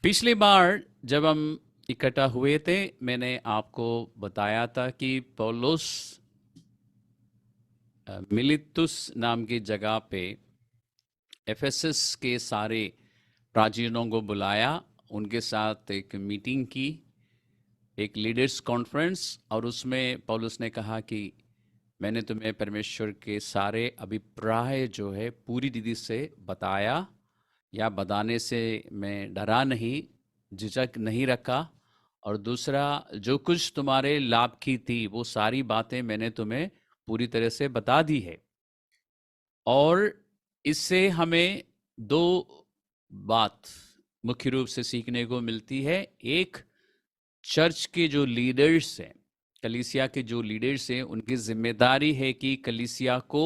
पिछली बार जब हम इकट्ठा हुए थे, मैंने आपको बताया था कि पौलुस मिलितुस नाम की जगह पे एफेसस के सारे प्राचीनों को बुलाया, उनके साथ एक मीटिंग की, एक लीडर्स कॉन्फ्रेंस। और उसमें पौलुस ने कहा कि मैंने तुम्हें परमेश्वर के सारे अभिप्राय जो है पूरी विधि से बताया, या बताने से मैं डरा नहीं, झिझक नहीं रखा। और दूसरा, जो कुछ तुम्हारे लाभ की थी वो सारी बातें मैंने तुम्हें पूरी तरह से बता दी है। और इससे हमें दो बात मुख्य रूप से सीखने को मिलती है। एक, चर्च के जो लीडर्स हैं, कलीसिया के जो लीडर्स हैं, उनकी जिम्मेदारी है कि कलीसिया को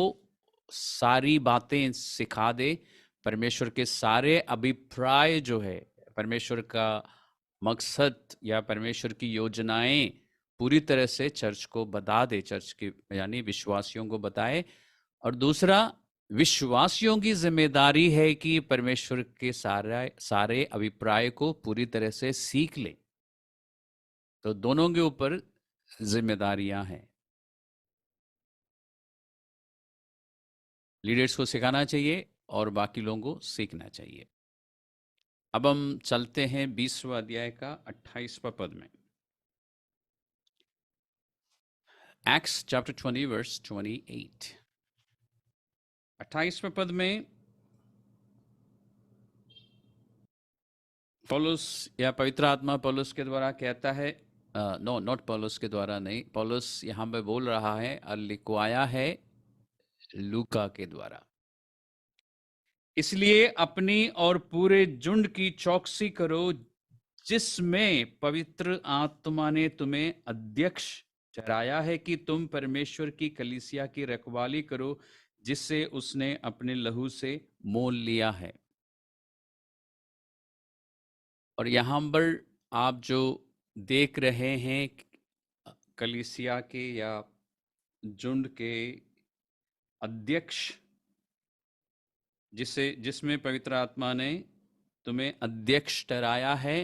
सारी बातें सिखा दे, परमेश्वर के सारे अभिप्राय जो है, परमेश्वर का मकसद या परमेश्वर की योजनाएं पूरी तरह से चर्च को बता दे, चर्च के यानी विश्वासियों को बताए। और दूसरा, विश्वासियों की जिम्मेदारी है कि परमेश्वर के सारे अभिप्राय को पूरी तरह से सीख ले। तो दोनों के ऊपर जिम्मेदारियां हैं। लीडर्स को सिखाना चाहिए और बाकी लोगों को सीखना चाहिए। अब हम चलते हैं 20वां अध्याय का 28वां पद में। Acts chapter 20 verse 28। 28वें पद में पौलुस या पवित्र आत्मा पौलुस के द्वारा कहता है, नो नॉट पौलुस के द्वारा नहीं, पौलुस यहां पे बोल रहा है और लिखवाया है लूका के द्वारा। इसलिए अपनी और पूरे झुंड की चौकसी करो, जिसमें पवित्र आत्मा ने तुम्हें अध्यक्ष ठहराया है कि तुम परमेश्वर की कलीसिया की रखवाली करो, जिससे उसने अपने लहू से मोल लिया है। और यहां पर आप जो देख रहे हैं, कलीसिया के या झुंड के अध्यक्ष, जिसमें पवित्र आत्मा ने तुम्हें अध्यक्ष ठहराया है,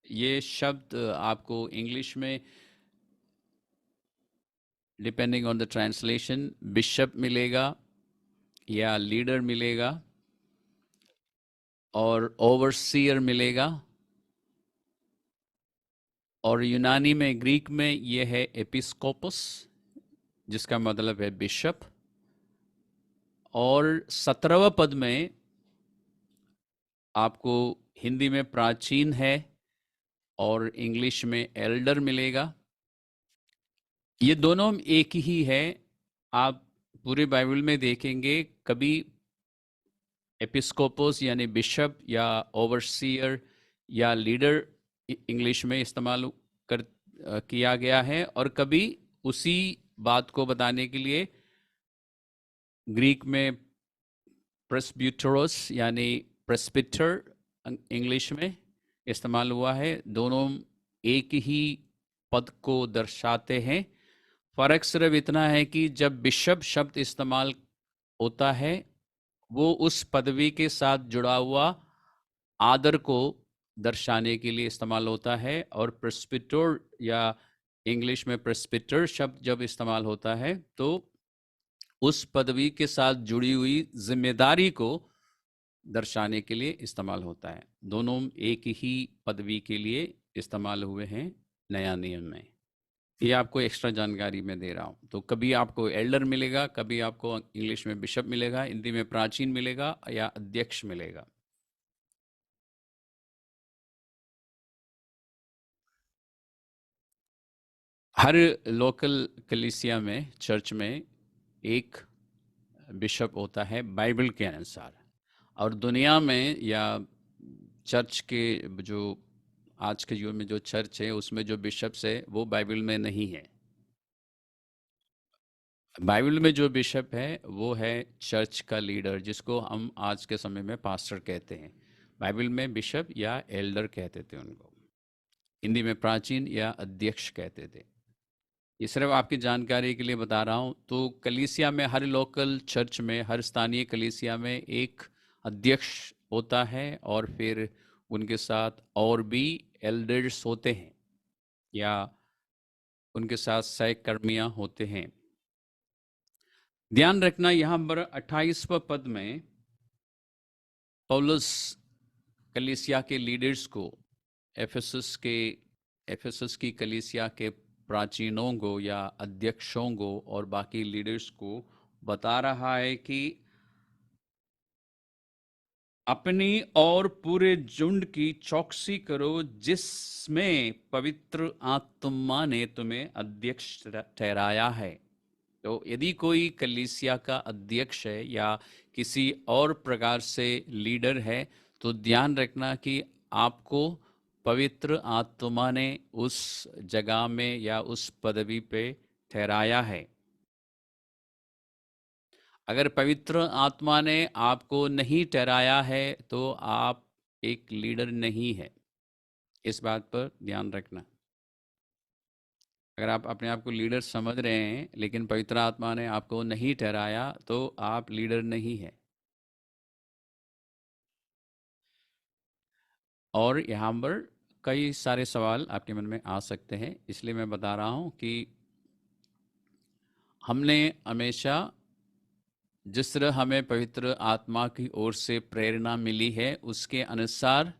ये शब्द आपको इंग्लिश में depending on the translation bishop मिलेगा या लीडर मिलेगा और ओवरसीयर मिलेगा। और यूनानी में, ग्रीक में ये है एपिस्कोपस, जिसका मतलब है बिशप। और 17वें पद में आपको हिंदी में प्राचीन है और इंग्लिश में एल्डर मिलेगा। ये दोनों एक ही है। आप पूरे बाइबल में देखेंगे, कभी एपिस्कोपोस यानी बिशप या ओवरसीयर या लीडर इंग्लिश में इस्तेमाल किया गया है, और कभी उसी बात को बताने के लिए ग्रीक में प्रेस्ब्यूटरोस यानी प्रेस्बिटर इंग्लिश में इस्तेमाल हुआ है। दोनों एक ही पद को दर्शाते हैं। फर्क सिर्फ इतना है कि जब बिशप शब्द इस्तेमाल होता है, वो उस पदवी के साथ जुड़ा हुआ आदर को दर्शाने के लिए इस्तेमाल होता है। और प्रेस्बिटर या इंग्लिश में प्रेस्बिटर शब्द जब इस्तेमाल होता है, तो उस पदवी के साथ जुड़ी हुई जिम्मेदारी को दर्शाने के लिए इस्तेमाल होता है। दोनों एक ही पदवी के लिए इस्तेमाल हुए हैं नया नियम में। ये आपको एक्स्ट्रा जानकारी में दे रहा हूँ। तो कभी आपको एल्डर मिलेगा, कभी आपको इंग्लिश में बिशप मिलेगा, हिंदी में प्राचीन मिलेगा या अध्यक्ष मिलेगा। हर लोकल कलीसिया में, चर्च में एक बिशप होता है बाइबल के अनुसार। और दुनिया में या चर्च के जो आज के युग में जो चर्च है, उसमें जो बिशप्स है वो बाइबल में नहीं है। बाइबल में जो बिशप है वो है चर्च का लीडर, जिसको हम आज के समय में पास्टर कहते हैं। बाइबल में बिशप या एल्डर कहते थे उनको, हिंदी में प्राचीन या अध्यक्ष कहते थे। ये सिर्फ आपकी जानकारी के लिए बता रहा हूँ। तो कलीसिया में, हर लोकल चर्च में, हर स्थानीय कलीसिया में एक अध्यक्ष होता है, और फिर उनके साथ और भी एल्डर्स होते हैं या उनके साथ सहकर्मियां होते हैं। ध्यान रखना यहाँ पर 28वें पद में पौलुस कलीसिया के लीडर्स को, एफेसस की कलीसिया के प्राचीनों को या अध्यक्षों को और बाकी लीडर्स को बता रहा है कि अपनी और पूरे झुंड की चौकसी करो जिसमें पवित्र आत्मा ने तुम्हें अध्यक्ष ठहराया है। तो यदि कोई कलीसिया का अध्यक्ष है या किसी और प्रकार से लीडर है, तो ध्यान रखना कि आपको पवित्र आत्मा ने उस जगह में या उस पदवी पे ठहराया है। अगर पवित्र आत्मा ने आपको नहीं ठहराया है तो आप एक लीडर नहीं है। इस बात पर ध्यान रखना। अगर आप अपने आप को लीडर समझ रहे हैं लेकिन पवित्र आत्मा ने आपको नहीं ठहराया तो आप लीडर नहीं है। और यहाँ पर कई सारे सवाल आपके मन में आ सकते हैं, इसलिए मैं बता रहा हूँ कि हमने हमेशा जिस तरह हमें पवित्र आत्मा की ओर से प्रेरणा मिली है उसके अनुसार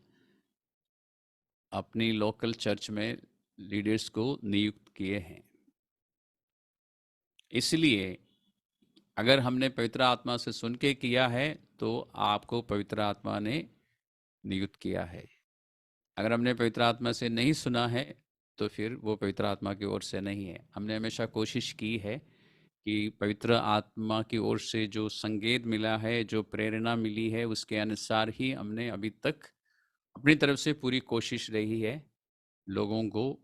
अपनी लोकल चर्च में लीडर्स को नियुक्त किए हैं। इसलिए अगर हमने पवित्र आत्मा से सुन के किया है तो आपको पवित्र आत्मा ने नियुक्त किया है। अगर हमने पवित्र आत्मा से नहीं सुना है तो फिर वो पवित्र आत्मा की ओर से नहीं है। हमने हमेशा कोशिश की है कि पवित्र आत्मा की ओर से जो संकेत मिला है, जो प्रेरणा मिली है, उसके अनुसार ही हमने अभी तक अपनी तरफ से पूरी कोशिश रही है लोगों को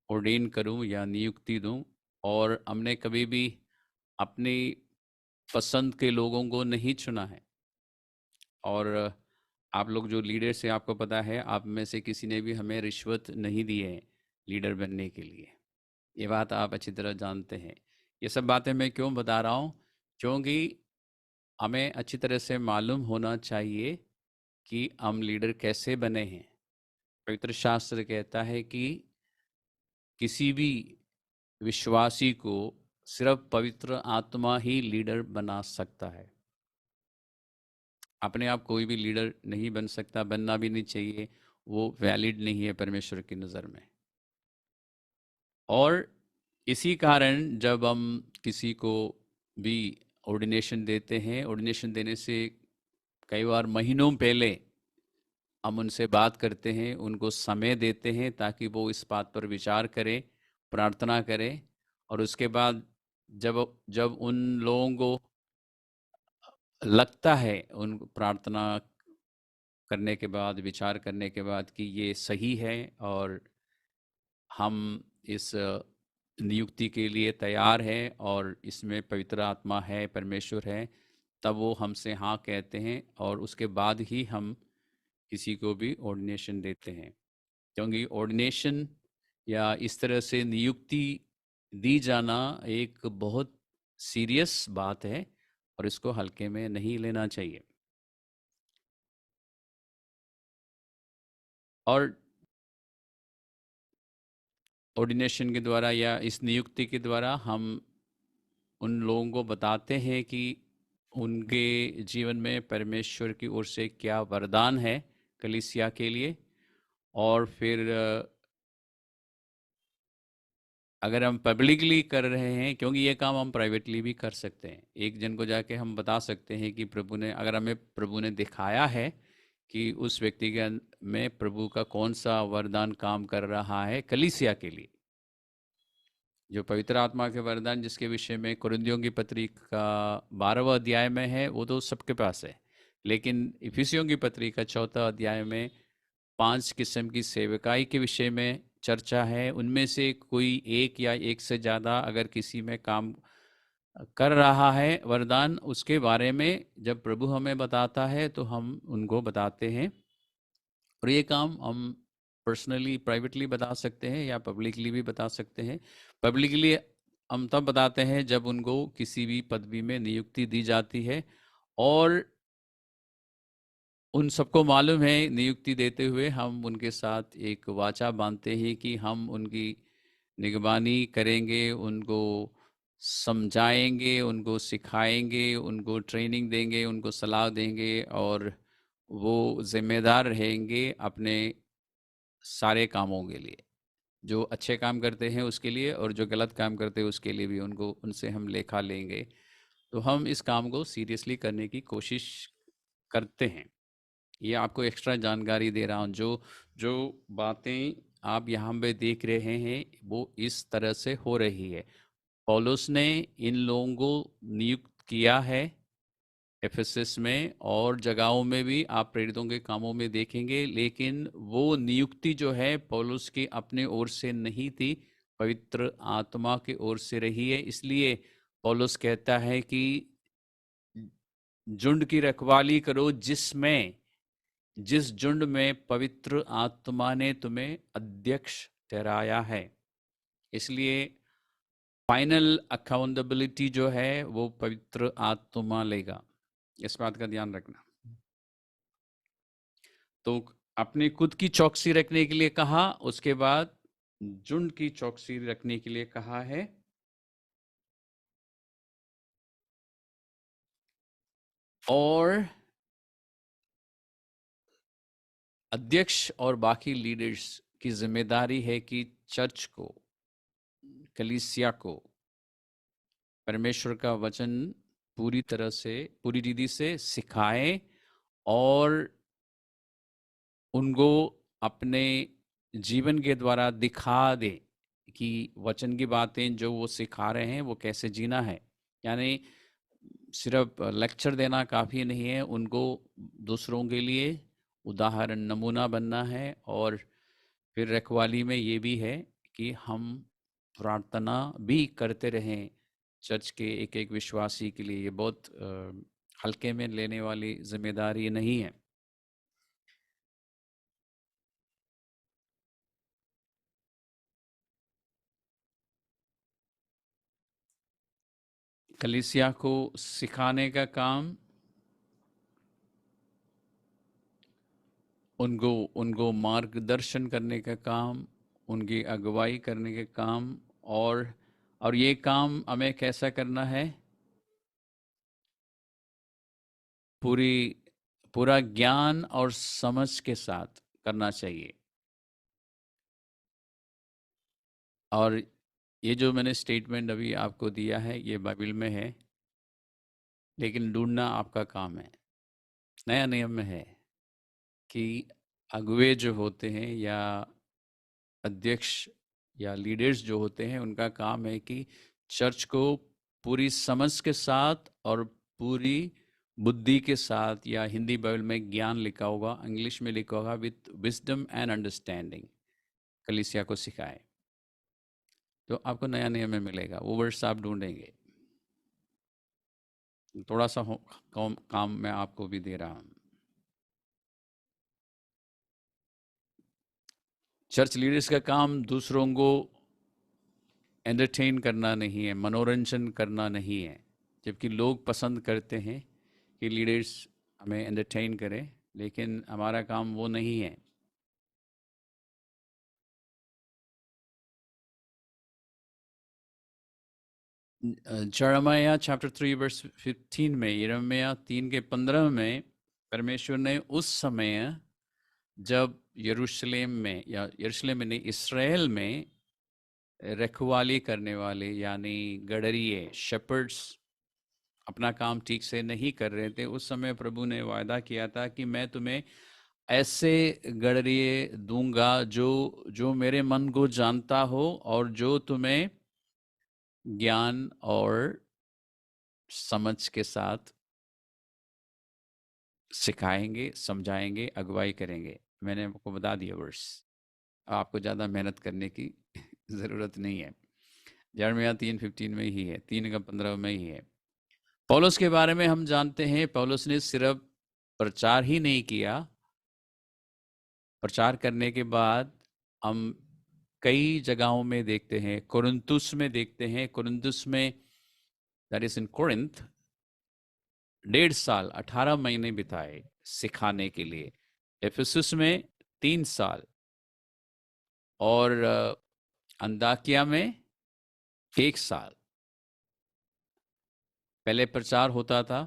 ऑर्डेन करूं या नियुक्ति दूं। और हमने कभी भी अपनी पसंद के लोगों को नहीं चुना है। और आप लोग जो लीडर्स हैं, आपको पता है, आप में से किसी ने भी हमें रिश्वत नहीं दी है लीडर बनने के लिए। ये बात आप अच्छी तरह जानते हैं। ये सब बातें मैं क्यों बता रहा हूँ? क्योंकि हमें अच्छी तरह से मालूम होना चाहिए कि हम लीडर कैसे बने हैं। पवित्र शास्त्र कहता है कि किसी भी विश्वासी को सिर्फ पवित्र आत्मा ही लीडर बना सकता है। अपने आप कोई भी लीडर नहीं बन सकता, बनना भी नहीं चाहिए। वो वैलिड नहीं है परमेश्वर की नज़र में। और इसी कारण जब हम किसी को भी ऑर्डिनेशन देते हैं, ऑर्डिनेशन देने से कई बार महीनों पहले हम उनसे बात करते हैं, उनको समय देते हैं ताकि वो इस बात पर विचार करें, प्रार्थना करें। और उसके बाद जब जब उन लोगों को लगता है, उन प्रार्थना करने के बाद, विचार करने के बाद कि ये सही है और हम इस नियुक्ति के लिए तैयार हैं और इसमें पवित्र आत्मा है, परमेश्वर है, तब वो हमसे हाँ कहते हैं और उसके बाद ही हम किसी को भी ऑर्डिनेशन देते हैं। क्योंकि ऑर्डिनेशन या इस तरह से नियुक्ति दी जाना एक बहुत सीरियस बात है और इसको हल्के में नहीं लेना चाहिए। और ऑर्डिनेशन के द्वारा या इस नियुक्ति के द्वारा हम उन लोगों को बताते हैं कि उनके जीवन में परमेश्वर की ओर से क्या वरदान है कलीसिया के लिए। और फिर अगर हम पब्लिकली कर रहे हैं, क्योंकि ये काम हम प्राइवेटली भी कर सकते हैं, एक जन को जाके हम बता सकते हैं कि प्रभु ने, अगर हमें प्रभु ने दिखाया है कि उस व्यक्ति के में प्रभु का कौन सा वरदान काम कर रहा है कलीसिया के लिए। जो पवित्र आत्मा के वरदान जिसके विषय में कुरिन्थियों की पत्री का 12वां अध्याय में है, वो तो सबके पास है। लेकिन इफिसियों की पत्री का 4था अध्याय में 5 किस्म की सेवकाई के विषय में चर्चा है। उनमें से कोई एक या एक से ज़्यादा अगर किसी में काम कर रहा है वरदान, उसके बारे में जब प्रभु हमें बताता है तो हम उनको बताते हैं। और ये काम हम पर्सनली, प्राइवेटली बता सकते हैं या पब्लिकली भी बता सकते हैं। पब्लिकली हम तब बताते हैं जब उनको किसी भी पदवी में नियुक्ति दी जाती है और उन सबको मालूम है, नियुक्ति देते हुए हम उनके साथ एक वाचा बांधते हैं कि हम उनकी निगरानी करेंगे, उनको समझाएंगे, उनको सिखाएंगे, उनको ट्रेनिंग देंगे, उनको सलाह देंगे, और वो जिम्मेदार रहेंगे अपने सारे कामों के लिए। जो अच्छे काम करते हैं उसके लिए, और जो गलत काम करते हैं उसके लिए भी उनको, उनसे हम लेखा लेंगे। तो हम इस काम को सीरियसली करने की कोशिश करते हैं। ये आपको एक्स्ट्रा जानकारी दे रहा हूँ। जो जो बातें आप यहाँ पे देख रहे हैं वो इस तरह से हो रही है। पौलुस ने इन लोगों को नियुक्त किया है एफेसस में, और जगहों में भी आप प्रेरितों के कामों में देखेंगे, लेकिन वो नियुक्ति जो है पौलुस की अपने ओर से नहीं थी, पवित्र आत्मा की ओर से रही है। इसलिए पौलुस कहता है कि झुंड की रखवाली करो जिस झुंड में पवित्र आत्मा ने तुम्हें अध्यक्ष ठहराया है। इसलिए फाइनल अकाउंटेबिलिटी जो है वो पवित्र आत्मा लेगा, इस बात का ध्यान रखना। तो अपनी खुद की चौकसी रखने के लिए कहा, उसके बाद झुंड की चौकसी रखने के लिए कहा है। और अध्यक्ष और बाकी लीडर्स की जिम्मेदारी है कि चर्च को, कलीसिया को परमेश्वर का वचन पूरी तरह से, पूरी रीति से सिखाए, और उनको अपने जीवन के द्वारा दिखा दे कि वचन की बातें जो वो सिखा रहे हैं वो कैसे जीना है। यानी सिर्फ लेक्चर देना काफ़ी नहीं है, उनको दूसरों के लिए उदाहरण, नमूना बनना है। और फिर रखवाली में ये भी है कि हम प्रार्थना भी करते रहें चर्च के एक एक विश्वासी के लिए। ये बहुत हल्के में लेने वाली जिम्मेदारी नहीं है। कलीसिया को सिखाने का काम, उनको उनको मार्गदर्शन करने का काम, उनकी अगुवाई करने के काम, और ये काम हमें कैसा करना है? पूरी पूरा ज्ञान और समझ के साथ करना चाहिए। और ये जो मैंने स्टेटमेंट अभी आपको दिया है ये बाइबल में है, लेकिन ढूंढना आपका काम है। नया नियम में है कि अगुवे जो होते हैं या अध्यक्ष या लीडर्स जो होते हैं, उनका काम है कि चर्च को पूरी समझ के साथ और पूरी बुद्धि के साथ, या हिंदी बाइबल में ज्ञान लिखा होगा, इंग्लिश में लिखा होगा विथ विजडम एंड अंडरस्टैंडिंग, कलीसिया को सिखाए। तो आपको नया नियम में मिलेगा, वो वर्ड्स आप ढूंढेंगे। थोड़ा सा काम मैं आपको भी दे रहा हूँ। चर्च लीडर्स का काम दूसरों को एंटरटेन करना नहीं है, मनोरंजन करना नहीं है। जबकि लोग पसंद करते हैं कि लीडर्स हमें एंटरटेन करें, लेकिन हमारा काम वो नहीं है। यिर्मयाह चैप्टर 3 वर्स 15 में, यिर्मयाह 3 के 15 में परमेश्वर ने उस समय जब यरूशलेम में, या यरूशलेम में नहीं, इसराइल में रखवाली करने वाले यानी गडरिये, शेपर्ड्स अपना काम ठीक से नहीं कर रहे थे, उस समय प्रभु ने वायदा किया था कि मैं तुम्हें ऐसे गडरिये दूंगा जो जो मेरे मन को जानता हो, और जो तुम्हें ज्ञान और समझ के साथ सिखाएंगे, समझाएंगे, अगुवाई करेंगे। मैंने आपको बता दिया वर्स, आपको ज़्यादा मेहनत करने की ज़रूरत नहीं है। यिर्मयाह 3:15 में ही है, 3 का 15 में ही है। पौलुस के बारे में हम जानते हैं, पौलुस ने सिर्फ प्रचार ही नहीं किया, प्रचार करने के बाद हम कई जगहों में देखते हैं। कुरिन्थुस में देखते हैं, कुरिन्थुस में, दैट इज इन कोरिन्थ, 1.5 साल 18 महीने बिताए। सिखाने के लिए। एफेसस में 3 साल और अंताकिया में 1 साल पहले प्रचार होता था,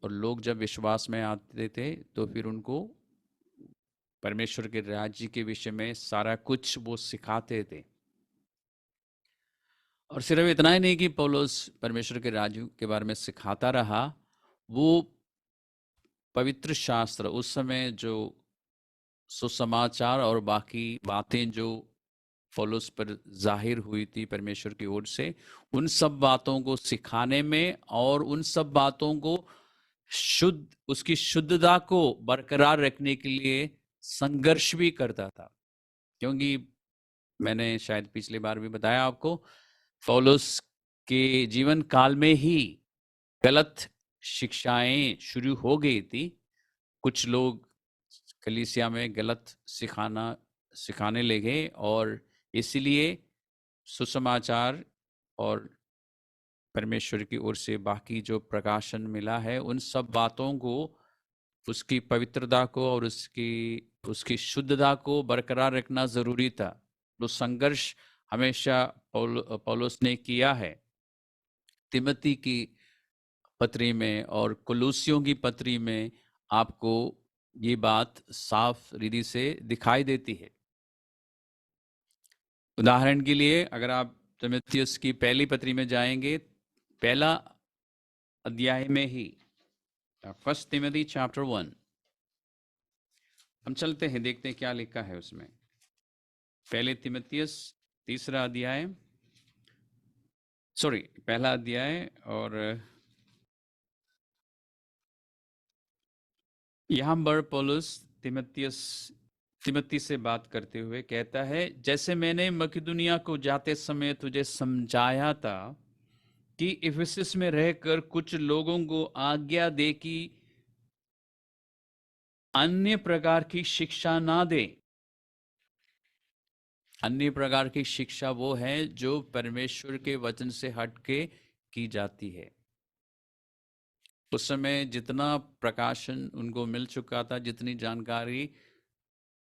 और लोग जब विश्वास में आते थे तो फिर उनको परमेश्वर के राज्य के विषय में सारा कुछ वो सिखाते थे। और सिर्फ इतना ही नहीं कि पौलुस परमेश्वर के राज्य के बारे में सिखाता रहा, वो पवित्र शास्त्र उस समय जो सुसमाचार और बाकी बातें जो पौलुस पर जाहिर हुई थी परमेश्वर की ओर से, उन सब बातों को सिखाने में और उन सब बातों को उसकी शुद्धता को बरकरार रखने के लिए संघर्ष भी करता था। क्योंकि मैंने शायद पिछली बार भी बताया आपको, पौलुस के जीवन काल में ही गलत शिक्षाएं शुरू हो गई थी। कुछ लोग कलीसिया में गलत सिखाने लगे, और इसलिए सुसमाचार और परमेश्वर की ओर से बाकी जो प्रकाशन मिला है, उन सब बातों को, उसकी पवित्रता को और उसकी शुद्धता को बरकरार रखना जरूरी था। तो संघर्ष हमेशा पौलुस ने किया है। तिमोथी की पत्री में और कुलुस्सियों की पत्री में आपको ये बात साफ रीति से दिखाई देती है। उदाहरण के लिए अगर आप तिमुथियुस की पहली पत्री में जाएंगे, पहला अध्याय में ही, फर्स्ट तिमोथी चैप्टर 1, हम चलते हैं, देखते हैं क्या लिखा है उसमें। पहले तिमुथियुस तीसरा अध्याय, सॉरी पहला अध्याय, और यहां पर पौलुस तिमोथी से बात करते हुए कहता है, जैसे मैंने मकिदुनिया को जाते समय तुझे समझाया था कि इफिसस में रहकर कुछ लोगों को आज्ञा दे कि अन्य प्रकार की शिक्षा ना दे। अन्य प्रकार की शिक्षा वो है जो परमेश्वर के वचन से हटके की जाती है। उस समय जितना प्रकाशन उनको मिल चुका था, जितनी जानकारी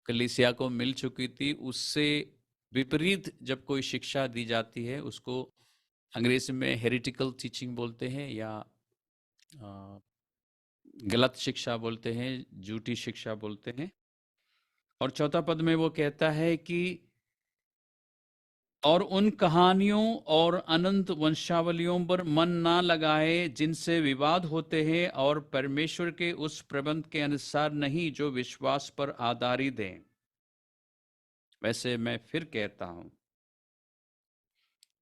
कलीसिया को मिल चुकी थी, उससे विपरीत जब कोई शिक्षा दी जाती है, उसको अंग्रेजी में हेरिटिकल टीचिंग बोलते हैं, या गलत शिक्षा बोलते हैं, झूठी शिक्षा बोलते हैं। और चौथा पद में वो कहता है कि और उन कहानियों और अनंत वंशावलियों पर मन ना लगाए जिनसे विवाद होते हैं, और परमेश्वर के उस प्रबंध के अनुसार नहीं जो विश्वास पर आधारित है। वैसे मैं फिर कहता हूं,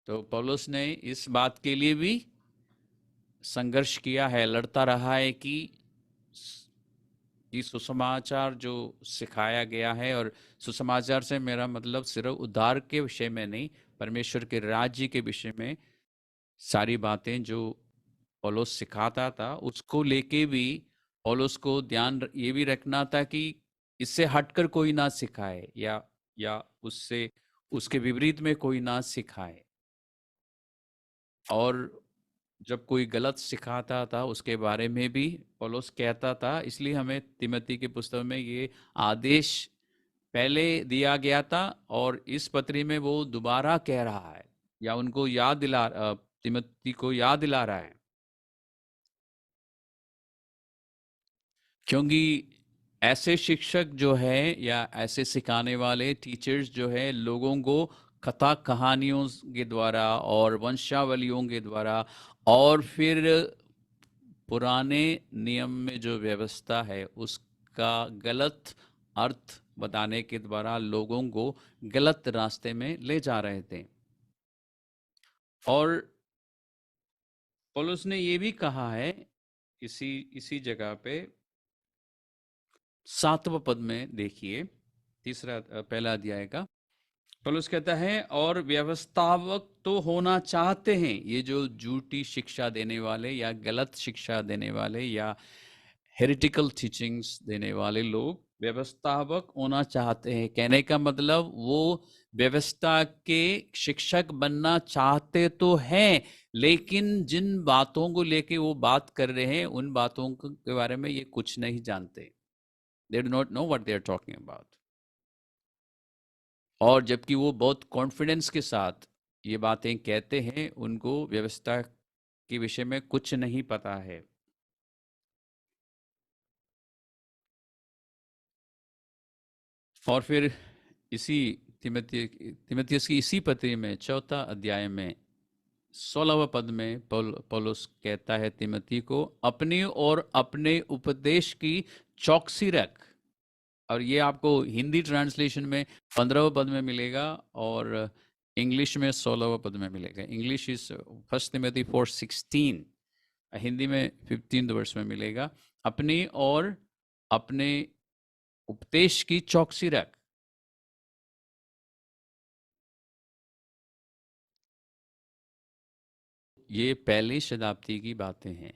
तो पौलुस ने इस बात के लिए भी संघर्ष किया है, लड़ता रहा है कि सुसमाचार जो सिखाया गया है, और सुसमाचार से मेरा मतलब सिर्फ उद्धार के विषय में नहीं, परमेश्वर के राज्य के विषय में सारी बातें जो पौलुस सिखाता था, उसको लेके भी पौलुस को ध्यान ये भी रखना था कि इससे हटकर कोई ना सिखाए, या उससे उसके विपरीत में कोई ना सिखाए। और जब कोई गलत सिखाता था उसके बारे में भी पौलुस कहता था। इसलिए हमें तिमोथी की पुस्तक में ये आदेश पहले दिया गया था, और इस पत्री में वो दोबारा कह रहा है, या उनको तिमोथी को याद दिला रहा है। क्योंकि ऐसे शिक्षक जो है, या ऐसे सिखाने वाले टीचर्स जो है, लोगों को कथा कहानियों के द्वारा और वंशावलियों के द्वारा, और फिर पुराने नियम में जो व्यवस्था है उसका गलत अर्थ बताने के द्वारा लोगों को गलत रास्ते में ले जा रहे थे। और पौलुस ने ये भी कहा है इसी जगह पे 7वें पद में, देखिए पहला अध्याय का, पौलुस कहता है, और व्यवस्थापक तो होना चाहते हैं, ये जो झूठी शिक्षा देने वाले या गलत शिक्षा देने वाले या हेरिटिकल टीचिंग्स देने वाले लोग, व्यवस्थापक होना चाहते हैं। कहने का मतलब वो व्यवस्था के शिक्षक बनना चाहते तो हैं, लेकिन जिन बातों को लेके वो बात कर रहे हैं उन बातों के बारे में ये कुछ नहीं जानते। They do not know what they are talking about. और जबकि वो बहुत कॉन्फिडेंस के साथ ये बातें कहते हैं, उनको व्यवस्था के विषय में कुछ नहीं पता है। और फिर इसी तिमोथियस की इसी पत्री में चौथा अध्याय में 16वें पद में पौलुस कहता है तिमोथी को, अपनी और अपने उपदेश की चौकसी रख। और ये आपको हिंदी ट्रांसलेशन में 15वें पद में मिलेगा और इंग्लिश में 16वें पद में मिलेगा। इंग्लिश इज 1 तिमोथी 4:16, हिंदी में 15th वर्स में मिलेगा, अपनी और अपने उपदेश की चौकसी रख। ये पहली शताब्दी की बातें हैं।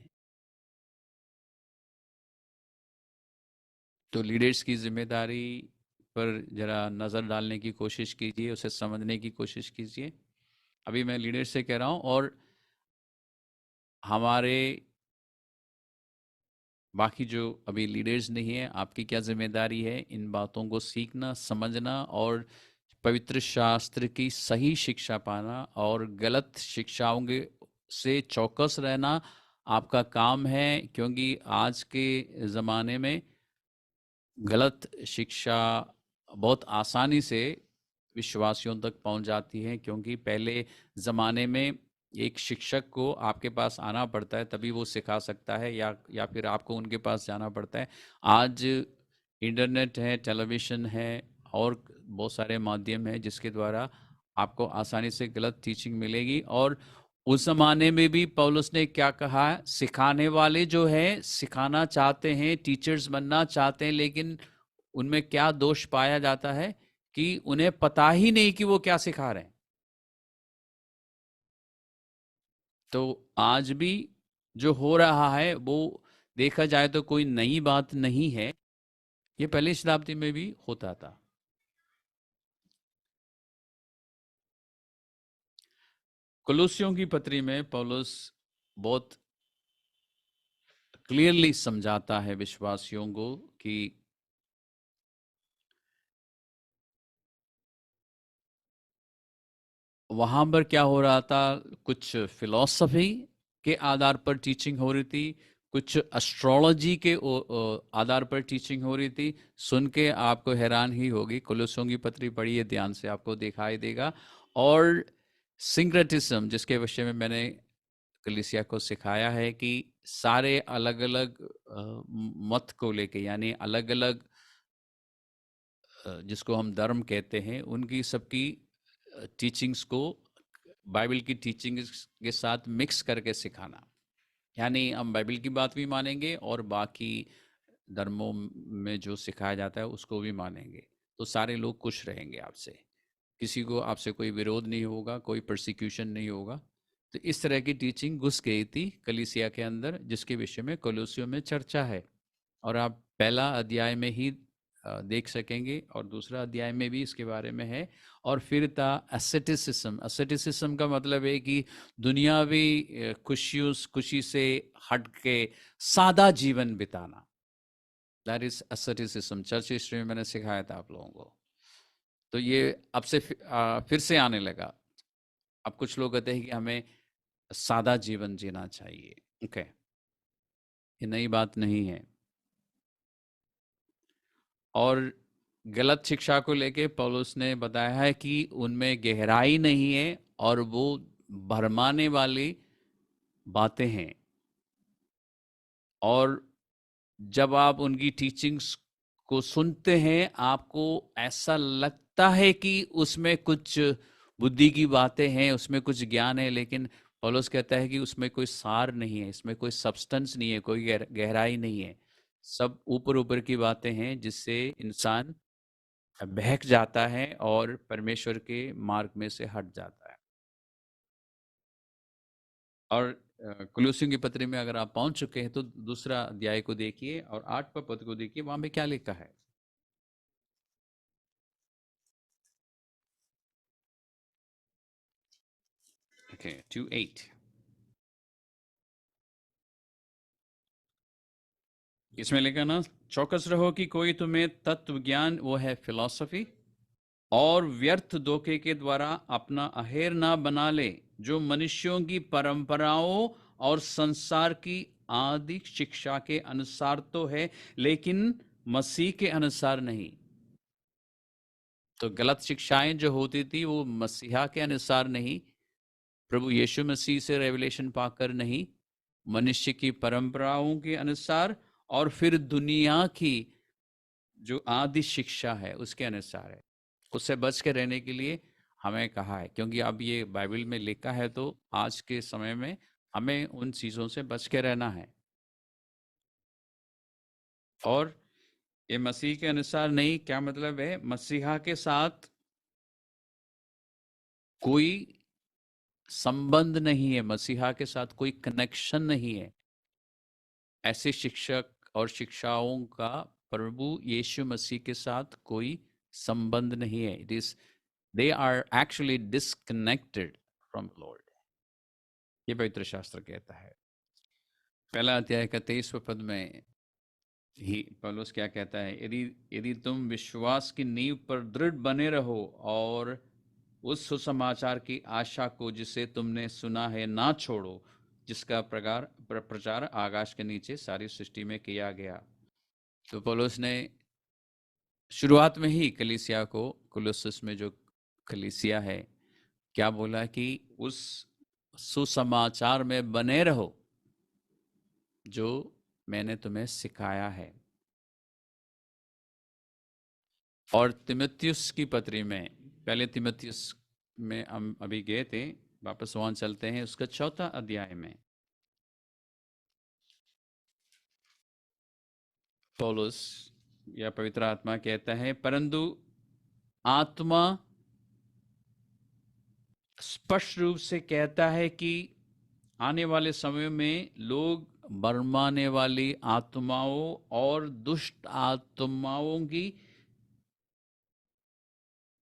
तो लीडर्स की जिम्मेदारी पर जरा नज़र डालने की कोशिश कीजिए, उसे समझने की कोशिश कीजिए। अभी मैं लीडर से कह रहा हूँ, और हमारे बाकी जो अभी लीडर्स नहीं है, आपकी क्या जिम्मेदारी है? इन बातों को सीखना, समझना और पवित्र शास्त्र की सही शिक्षा पाना और गलत शिक्षाओं के से चौकस रहना आपका काम है। क्योंकि आज के ज़माने में गलत शिक्षा बहुत आसानी से विश्वासियों तक पहुंच जाती है, क्योंकि पहले ज़माने में एक शिक्षक को आपके पास आना पड़ता है तभी वो सिखा सकता है, या फिर आपको उनके पास जाना पड़ता है। आज इंटरनेट है, टेलीविज़न है और बहुत सारे माध्यम हैं जिसके द्वारा आपको आसानी से गलत टीचिंग मिलेगी। और उस ज़माने में भी पौलुस ने क्या कहा? सिखाने वाले जो है सिखाना चाहते हैं, टीचर्स बनना चाहते हैं, लेकिन उनमें क्या दोष पाया जाता है कि उन्हें पता ही नहीं कि वो क्या सिखा रहे हैं। तो आज भी जो हो रहा है वो देखा जाए तो कोई नई बात नहीं है, ये पहली शताब्दी में भी होता था। कुलुस्सियों की पत्री में पौलुस बहुत क्लियरली समझाता है विश्वासियों को कि वहाँ पर क्या हो रहा था। कुछ फिलॉसफी के आधार पर टीचिंग हो रही थी, कुछ एस्ट्रोलॉजी के आधार पर टीचिंग हो रही थी। सुन के आपको हैरान ही होगी, कोलोसियों की पत्री पढ़िए ध्यान से, आपको दिखाई देगा। और सिंक्रेटिज्म, जिसके विषय में मैंने कलीसिया को सिखाया है कि सारे अलग अलग मत को लेके, यानी अलग अलग जिसको हम धर्म कहते हैं, उनकी सबकी टीचिंग्स को बाइबल की टीचिंग्स के साथ मिक्स करके सिखाना। यानी हम बाइबल की बात भी मानेंगे और बाकी धर्मों में जो सिखाया जाता है उसको भी मानेंगे, तो सारे लोग खुश रहेंगे आपसे। किसी को आपसे कोई विरोध नहीं होगा, कोई परसिक्यूशन नहीं होगा। तो इस तरह की टीचिंग घुस गई थी कलीसिया के अंदर, जिसके विषय में कोलोसियों में चर्चा है। और आप पहला अध्याय में ही देख सकेंगे और दूसरा अध्याय में भी इसके बारे में है। और फिर था एसेटिसिज्म। एसेटिसिज्म का मतलब है कि दुनियावी खुशी से हट के सादा जीवन बिताना। That is asceticism. Church history में मैंने सिखाया था आप लोगों को। तो ये अब से फिर से आने लगा। अब कुछ लोग कहते हैं कि हमें सादा जीवन जीना चाहिए। ओके, ये नई बात नहीं है। और गलत शिक्षा को लेके पौलुस ने बताया है कि उनमें गहराई नहीं है और वो भरमाने वाली बातें हैं। और जब आप उनकी टीचिंग्स को सुनते हैं, आपको ऐसा लगता है कि उसमें कुछ बुद्धि की बातें हैं, उसमें कुछ ज्ञान है, लेकिन पौलुस कहता है कि उसमें कोई सार नहीं है, इसमें कोई सब्सटेंस नहीं है, कोई गहराई नहीं है। सब ऊपर ऊपर की बातें हैं जिससे इंसान बहक जाता है और परमेश्वर के मार्ग में से हट जाता है। और कुलुस्सियों की पत्री में अगर आप पहुंच चुके हैं तो दूसरा अध्याय को देखिए और 8वां पद को देखिए, वहां में क्या लिखा है। Okay, 2:8. इसमें लिखा ना, चौकस रहो कि कोई तुम्हें तत्व ज्ञान, वो है फिलॉसफी, और व्यर्थ धोखे के द्वारा अपना अहेर ना बना ले, जो मनुष्यों की परंपराओं और संसार की आदि शिक्षा के अनुसार तो है, लेकिन मसीह के अनुसार नहीं। तो गलत शिक्षाएं जो होती थी वो मसीहा के अनुसार नहीं, प्रभु यीशु मसीह से रेवलेशन पाकर नहीं, मनुष्य की परंपराओं के अनुसार और फिर दुनिया की जो आदि शिक्षा है उसके अनुसार है। उससे बच के रहने के लिए हमें कहा है, क्योंकि अब ये बाइबल में लिखा है, तो आज के समय में हमें उन चीज़ों से बच के रहना है। और ये मसीह के अनुसार नहीं, क्या मतलब है? मसीहा के साथ कोई संबंध नहीं है, मसीहा के साथ कोई कनेक्शन नहीं है। ऐसे शिक्षक और शिक्षाओं का प्रभु यीशु मसीह के साथ कोई संबंध नहीं है। It is, they are actually disconnected from Lord. ये पवित्र शास्त्र कहता है। पहला अध्याय का 23वें पद में ही पौलुस क्या कहता है? यदि यदि तुम विश्वास की नींव पर दृढ़ बने रहो और उस सुसमाचार की आशा को जिसे तुमने सुना है ना छोड़ो, जिसका प्रचार आकाश के नीचे सारी सृष्टि में किया गया। तो पौलुस ने शुरुआत में ही कलीसिया को, कुलुस्सुस में जो कलीसिया है, क्या बोला कि उस सुसमाचार में बने रहो जो मैंने तुम्हें सिखाया है। और तिमुथियुस की पत्री में, पहले तिमुथियुस में हम अभी गए थे, वापस वहां चलते हैं, उसका 4था अध्याय में पौलुस या पवित्र आत्मा कहता है, परंतु आत्मा स्पष्ट रूप से कहता है कि आने वाले समय में लोग बरमाने वाली आत्माओं और दुष्ट आत्माओं की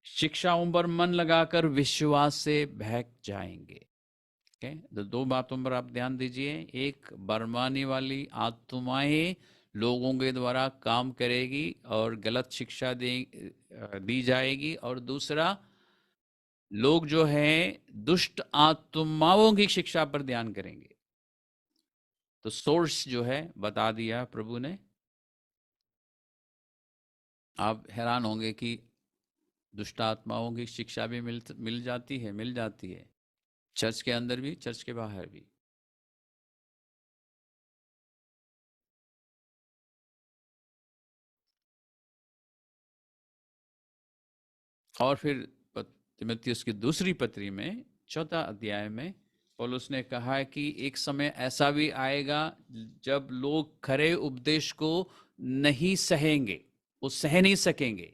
शिक्षाओं पर मन लगाकर विश्वास से बहक जाएंगे। Okay? तो दो बातों पर आप ध्यान दीजिए। एक, बरमाने वाली आत्माएं लोगों के द्वारा काम करेगी और गलत शिक्षा दी जाएगी, और दूसरा, लोग जो हैं दुष्ट आत्माओं की शिक्षा पर ध्यान करेंगे। तो सोर्स जो है बता दिया प्रभु ने। आप हैरान होंगे कि दुष्ट आत्माओं की शिक्षा भी मिल जाती है, चर्च के अंदर भी, चर्च के बाहर भी। और फिर तिमुथियुस की दूसरी पत्री में 4था अध्याय में पौलुस ने कहा है कि एक समय ऐसा भी आएगा जब लोग खरे उपदेश को नहीं सहेंगे, वो सह नहीं सकेंगे,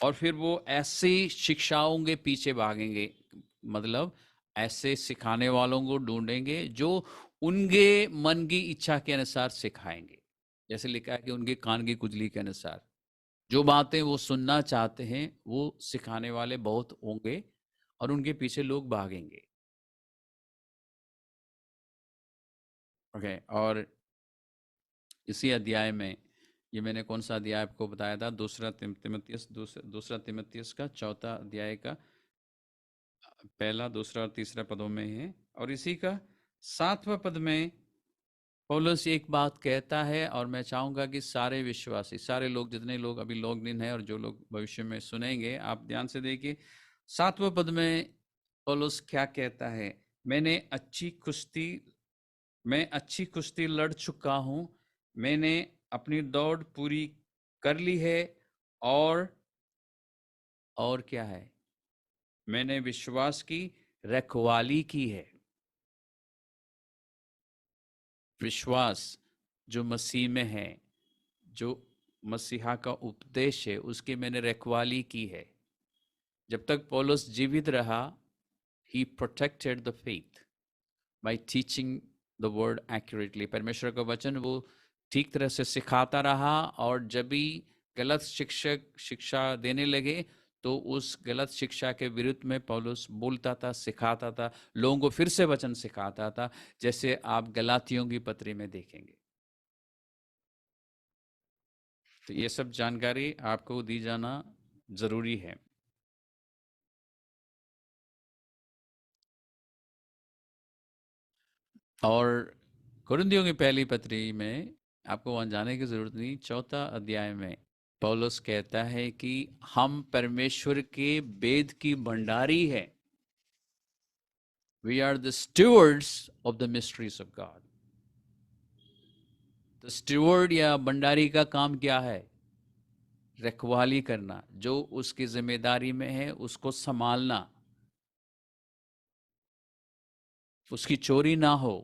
और फिर वो ऐसी शिक्षाओं के पीछे भागेंगे। मतलब ऐसे सिखाने वालों को ढूंढेंगे जो उनके मन की इच्छा के अनुसार सिखाएंगे। जैसे लिखा है कि उनके कान की खुजली के अनुसार जो बातें वो सुनना चाहते हैं वो सिखाने वाले बहुत होंगे, और उनके पीछे लोग भागेंगे। ओके, और इसी अध्याय में, ये मैंने कौन सा अध्याय आपको बताया था? दूसरा तिमुथियुस का 4था अध्याय का पहला, दूसरा और तीसरा पदों में है। और इसी का 7वां पद में पौलुस एक बात कहता है, और मैं चाहूंगा कि सारे विश्वासी, सारे लोग, जितने लोग अभी लॉग्ड इन है और जो लोग भविष्य में सुनेंगे, आप ध्यान से देखिए। 7वें पद में पौलुस क्या कहता है? मैं अच्छी कुश्ती लड़ चुका हूं, मैंने अपनी दौड़ पूरी कर ली है, और क्या है? मैंने विश्वास की रखवाली की है। विश्वास जो मसीह में है, जो मसीहा का उपदेश है, उसकी मैंने रखवाली की है। जब तक पौलुस जीवित रहा, he protected the faith by teaching the word accurately. परमेश्वर का वचन वो ठीक तरह से सिखाता रहा, और जब भी गलत शिक्षक शिक्षा देने लगे तो उस गलत शिक्षा के विरुद्ध में पौलुस बोलता था, सिखाता था, लोगों को फिर से वचन सिखाता था, जैसे आप गलातियों की पत्री में देखेंगे। तो ये सब जानकारी आपको दी जाना जरूरी है। और कुरिन्थियों की पहली पत्री में आपको वहां जाने की जरूरत नहीं, 4 अध्याय में पौलुस कहता है कि हम परमेश्वर के वेद की भंडारी है। We are the stewards of the mysteries of God. तो स्टूवर्ड या भंडारी का काम क्या है? रखवाली करना, जो उसकी जिम्मेदारी में है उसको संभालना, उसकी चोरी ना हो,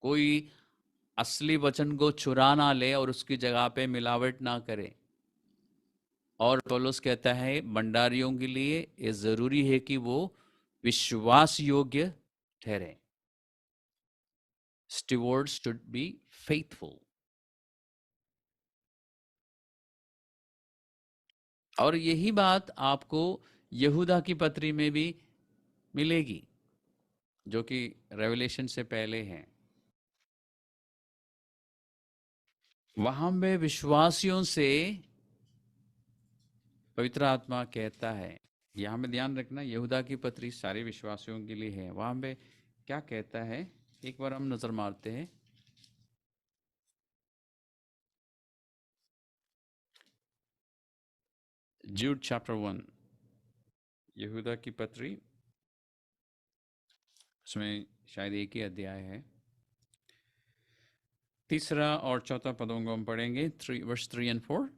कोई असली वचन को चुरा ना ले और उसकी जगह पे मिलावट ना करे। और पौलुस कहता है भंडारियों के लिए ये जरूरी है कि वो विश्वास योग्य ठहरे। Stewards should be faithful. और यही बात आपको यहूदा की पत्री में भी मिलेगी, जो कि रेवलेशन से पहले है। वहां में विश्वासियों से पवित्र आत्मा कहता है, यहां में ध्यान रखना, यहूदा की पत्री सारे विश्वासियों के लिए है। वहां पे क्या कहता है, एक बार हम नजर मारते हैं। जूड चैप्टर 1, यहूदा की पत्री, उसमें शायद एक ही अध्याय है। तीसरा और चौथा पदों को हम पढ़ेंगे, वर्स 3 और 4।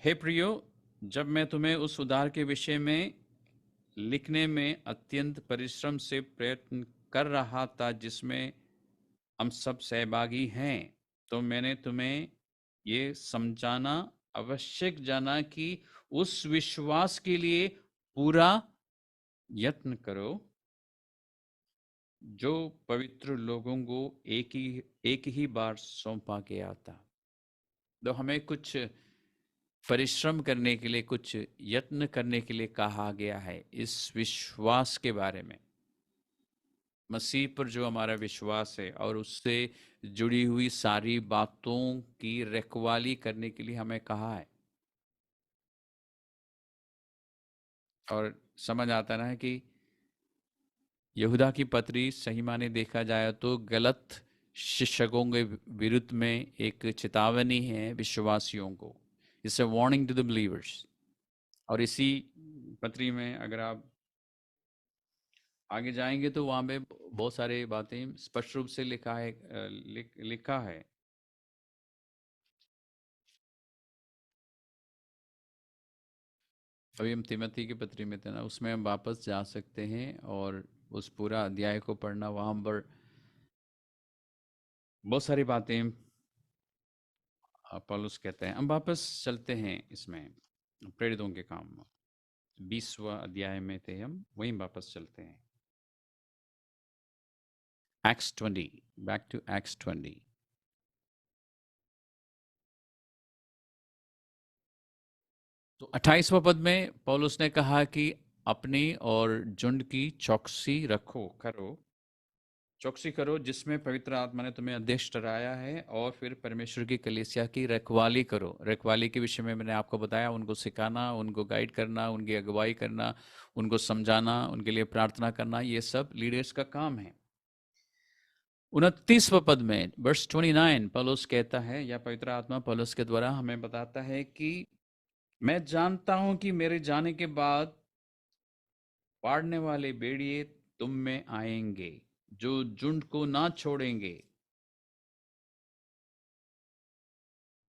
हे प्रियो, जब मैं तुम्हें उस उद्धार के विषय में लिखने में अत्यंत परिश्रम से प्रयत्न कर रहा था जिसमें हम सब सहभागी हैं, तो मैंने तुम्हें ये समझाना आवश्यक जाना कि उस विश्वास के लिए पूरा यत्न करो जो पवित्र लोगों को एक ही बार सौंपा गया था। तो हमें कुछ परिश्रम करने के लिए, कुछ यत्न करने के लिए कहा गया है इस विश्वास के बारे में। मसीह पर जो हमारा विश्वास है और उससे जुड़ी हुई सारी बातों की रखवाली करने के लिए हमें कहा है। और समझ आता ना है कि यहूदा की पत्री सही माने देखा जाए तो गलत शिक्षकों के विरुद्ध में एक चेतावनी है विश्वासियों को। It's a warning to the believers. और इसी पत्री में अगर आप आगे जाएंगे तो वहां पे बहुत सारी बातें स्पष्ट रूप से लिखा है, लिखा है। अभी हम तिमोथी की पत्री में थे ना, उसमें हम वापस जा सकते हैं और उस पूरा अध्याय को पढ़ना। वहां पर बहुत सारी बातें पौलुस कहते हैं। हम वापस चलते हैं इसमें, प्रेरितों के काम 20वां अध्याय में थे हम, वहीं वापस चलते हैं। Acts 20, back to Acts 20। तो 28वां पद में पौलुस ने कहा कि अपनी और झुंड की चौकसी रखो, करो, चौकसी करो जिसमें पवित्र आत्मा ने तुम्हें अध्यक्ष ठहराया है, और फिर परमेश्वर की कलीसिया की रखवाली करो। रखवाली के विषय में मैंने आपको बताया, उनको सिखाना, उनको गाइड करना, उनकी अगुवाई करना, उनको समझाना, उनके लिए प्रार्थना करना, ये सब लीडर्स का काम है। 29वें पद में वर्स 29 पौलुस कहता है, या पवित्र आत्मा पौलुस के द्वारा हमें बताता है कि मैं जानता हूं कि मेरे जाने के बाद फाड़ने वाले भेड़िए तुम में आएंगे जो झुंड को ना छोड़ेंगे।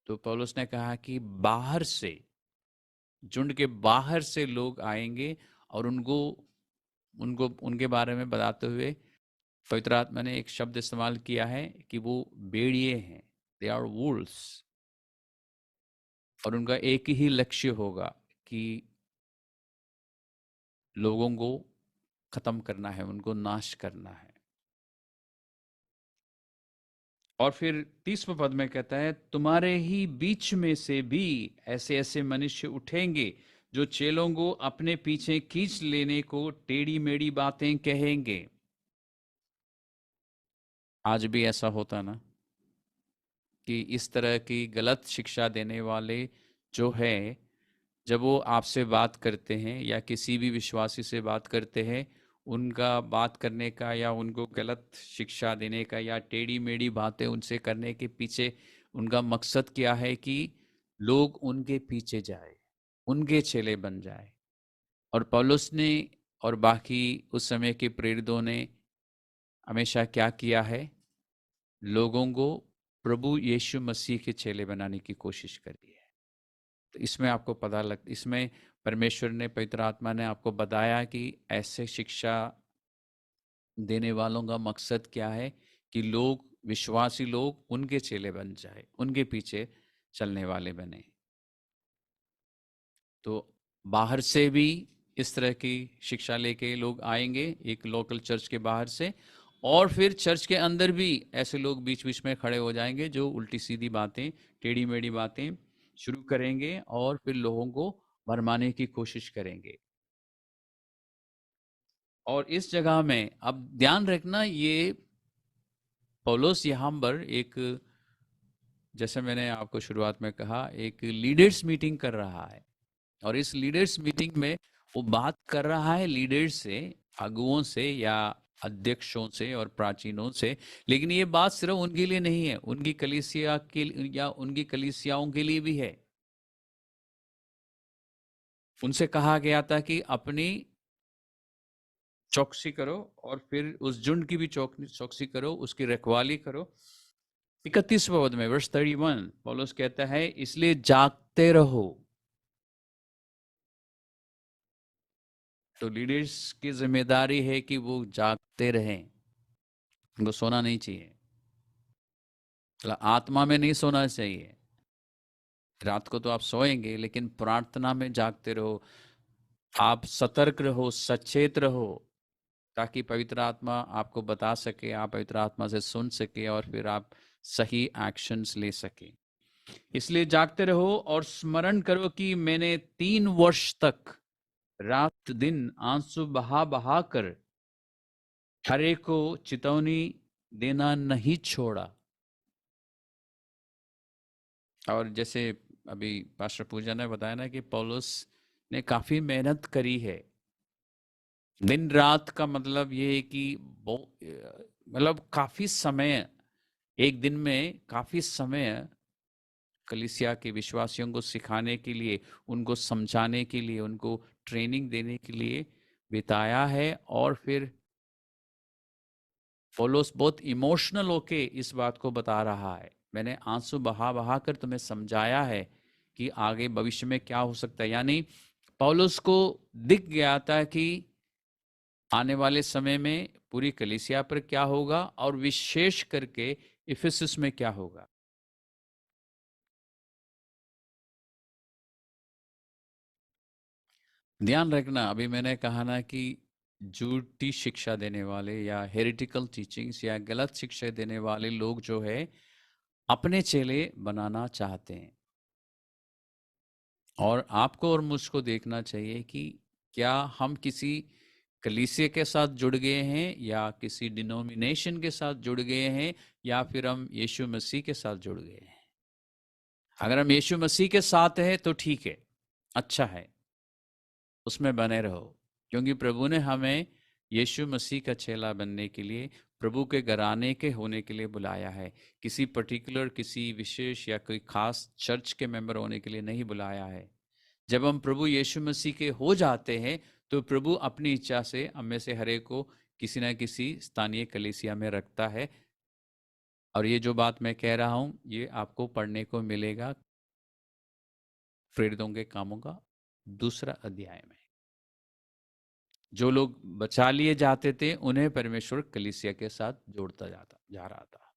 तो पौलुस ने कहा कि बाहर से, झुंड के बाहर से लोग आएंगे और उनको उनको उनके बारे में बताते हुए पवित्र आत्मा ने एक शब्द इस्तेमाल किया है कि वो भेड़िए हैं, दे आर वुल्व्स। और उनका एक ही लक्ष्य होगा कि लोगों को खत्म करना है, उनको नाश करना है। और फिर 30वें पद में कहता है, तुम्हारे ही बीच में से भी ऐसे ऐसे मनुष्य उठेंगे जो चेलों को अपने पीछे खींच लेने को टेढ़ी मेढ़ी बातें कहेंगे। आज भी ऐसा होता ना कि इस तरह की गलत शिक्षा देने वाले जो है, जब वो आपसे बात करते हैं या किसी भी विश्वासी से बात करते हैं, उनका बात करने का या उनको गलत शिक्षा देने का या टेढ़ी मेढ़ी बातें उनसे करने के पीछे उनका मकसद क्या है कि लोग उनके पीछे जाए, उनके चेले बन जाए। और पौलुस ने और बाकी उस समय के प्रेरितों ने हमेशा क्या किया है? लोगों को प्रभु यीशु मसीह के चेले बनाने की कोशिश करी है। तो इसमें आपको पता लग, इसमें परमेश्वर ने, पवित्र आत्मा ने आपको बताया कि ऐसे शिक्षा देने वालों का मकसद क्या है कि लोग, विश्वासी लोग उनके चेले बन जाए, उनके पीछे चलने वाले बने। तो बाहर से भी इस तरह की शिक्षा लेके लोग आएंगे, एक लोकल चर्च के बाहर से, और फिर चर्च के अंदर भी ऐसे लोग बीच बीच में खड़े हो जाएंगे जो उल्टी सीधी बातें, टेढ़ी मेढ़ी बातें शुरू करेंगे और फिर लोगों को भरमाने की कोशिश करेंगे। और इस जगह में अब ध्यान रखना, ये पौलुस यहाँ पर एक, जैसे मैंने आपको शुरुआत में कहा, एक लीडर्स मीटिंग कर रहा है। और इस लीडर्स मीटिंग में वो बात कर रहा है लीडर्स से, अगुओं से या अध्यक्षों से और प्राचीनों से। लेकिन ये बात सिर्फ उनके लिए नहीं है, उनकी कलीसिया के या उनकी कलीसियाओं के लिए भी है। उनसे कहा गया था कि अपनी चौकसी करो और फिर उस झुंड की भी चौकसी करो, उसकी रखवाली करो। 31वें पद में वर्ष 31 पौलुस कहता है, इसलिए जागते रहो। तो लीडर्स की जिम्मेदारी है कि वो जागते रहें, उनको सोना नहीं चाहिए। आत्मा में नहीं सोना चाहिए। रात को तो आप सोएंगे, लेकिन प्रार्थना में जागते रहो। आप सतर्क रहो, सचेत रहो, ताकि पवित्र आत्मा आपको बता सके, आप पवित्र आत्मा से सुन सके और फिर आप सही एक्शंस ले सके। इसलिए जागते रहो और स्मरण करो कि मैंने 3 वर्ष तक रात दिन आंसू बहा बहा कर हर एक को चेतावनी देना नहीं छोड़ा। और जैसे अभी पास्टर पूजा ने बताया ना कि पौलुस ने काफी मेहनत करी है। दिन रात का मतलब ये है कि मतलब काफी समय, एक दिन में काफी समय कलीसिया के विश्वासियों को सिखाने के लिए, उनको समझाने के लिए, उनको ट्रेनिंग देने के लिए बिताया है। और फिर पौलुस बहुत इमोशनल होके इस बात को बता रहा है, मैंने आंसू बहा बहा कर तुम्हें समझाया है कि आगे भविष्य में क्या हो सकता है। यानी पौलुस को दिख गया था कि आने वाले समय में पूरी कलीसिया पर क्या होगा और विशेष करके इफिसस में क्या होगा। ध्यान रखना, अभी मैंने कहा ना कि झूठी शिक्षा देने वाले या हेरिटिकल टीचिंग्स या गलत शिक्षा देने वाले लोग जो है अपने चेले बनाना चाहते हैं। और आपको और मुझको देखना चाहिए कि क्या हम किसी कलीसिया के साथ जुड़ गए हैं या किसी डिनोमिनेशन के साथ जुड़ गए हैं या फिर हम यीशु मसीह के साथ जुड़ गए हैं। अगर हम यीशु मसीह के साथ हैं तो ठीक है, अच्छा है, उसमें बने रहो। क्योंकि प्रभु ने हमें यीशु मसीह का चेला बनने के लिए, प्रभु के घराने के होने के लिए बुलाया है। किसी पर्टिकुलर, किसी विशेष या कोई खास चर्च के मेंबर होने के लिए नहीं बुलाया है। जब हम प्रभु यीशु मसीह के हो जाते हैं तो प्रभु अपनी इच्छा से हम में से हर एक को किसी न किसी स्थानीय कलीसिया में रखता है। और ये जो बात मैं कह रहा हूँ ये आपको पढ़ने को मिलेगा प्रेरितों के कामों का 2 अध्याय में। जो लोग बचा लिए जाते थे उन्हें परमेश्वर कलीसिया के साथ जोड़ता जा रहा था।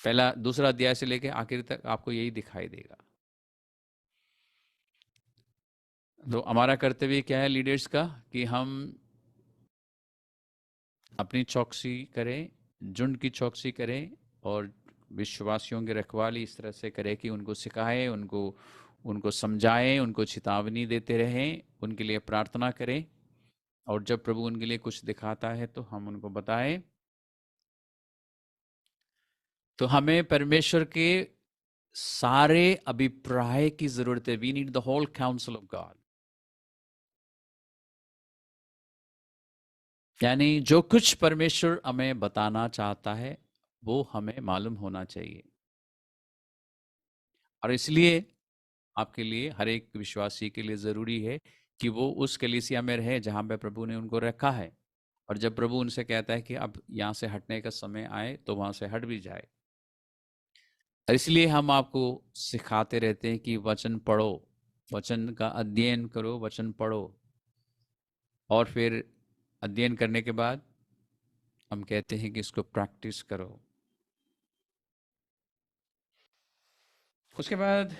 पहला 2 अध्याय से लेकर आखिर तक आपको यही दिखाई देगा। तो हमारा कर्तव्य क्या है लीडर्स का, कि हम अपनी चौकसी करें, झुंड की चौकसी करें और विश्वासियों की रखवाली इस तरह से करें कि उनको सिखाएं, उनको उनको समझाएं, उनको चेतावनी देते रहें, उनके लिए प्रार्थना करें, और जब प्रभु उनके लिए कुछ दिखाता है तो हम उनको बताएं। तो हमें परमेश्वर के सारे अभिप्राय की जरूरत है। We need the whole counsel of God. यानी जो कुछ परमेश्वर हमें बताना चाहता है वो हमें मालूम होना चाहिए। और इसलिए आपके लिए, हर एक विश्वासी के लिए जरूरी है कि वो उस कलीसिया में रहे जहां पे प्रभु ने उनको रखा है। और जब प्रभु उनसे कहता है कि अब यहाँ से हटने का समय आए तो वहां से हट भी जाए। और इसलिए हम आपको सिखाते रहते हैं कि वचन पढ़ो, वचन का अध्ययन करो, वचन पढ़ो, और फिर अध्ययन करने के बाद हम कहते हैं कि इसको प्रैक्टिस करो। उसके बाद